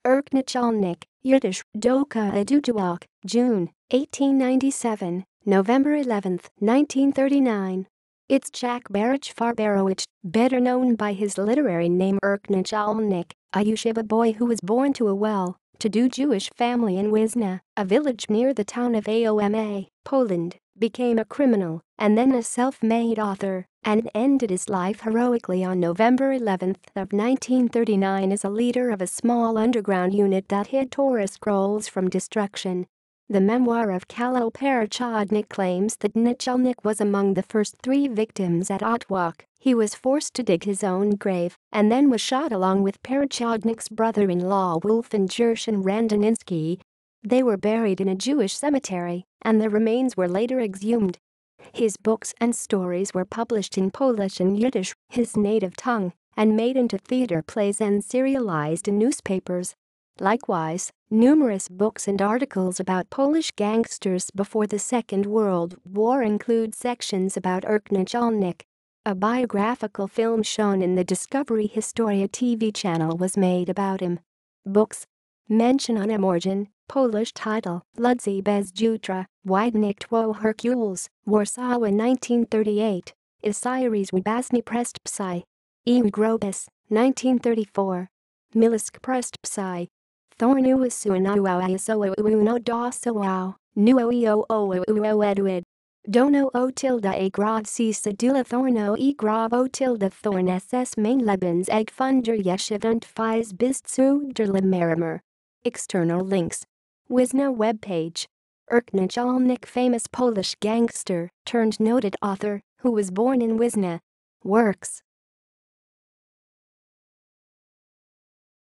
Urke Nachalnik, Yiddish, Doka Otwock, June, 1897, November 11, 1939. Itzchak Baruch Farbarowicz, better known by his literary name Urke Nachalnik, a Yeshiva boy who was born to a well-to-do Jewish family in Wizna, a village near the town of Łomża, Poland, became a criminal and then a self-made author, and ended his life heroically on November 11 of 1939 as a leader of a small underground unit that hid Torah scrolls from destruction. The memoir of Calel Perechodnik claims that Nachalnik was among the first 3 victims at Otwock. He was forced to dig his own grave and then was shot along with Perechodnik's brother-in-law Wolf and Gershon Randoninski. They were buried in a Jewish cemetery, and their remains were later exhumed. His books and stories were published in Polish and Yiddish, his native tongue, and made into theater plays and serialized in newspapers. Likewise, numerous books and articles about Polish gangsters before the Second World War include sections about Urke Nachalnik. A biographical film shown in the Discovery Historia TV channel was made about him. Books. Mention on him: origin, Polish title, Ludzi bez Jutra, Wydniktwo Hercules, Warsaw 1938. Isiris Wybasny Prest Psy. Grobis, 1934. Milisk Prest Psy. Thornuasuanawayasoauno dosawau, nuoeo edwid. Dono o tilde a grad si sedula thorno e grab o tilde thorn ss mainlebens egg funder yeshivant fies bist zu der lemerimer. External links. Wizna webpage. Urke Nachalnik, famous Polish gangster turned noted author who was born in Wizna. Works.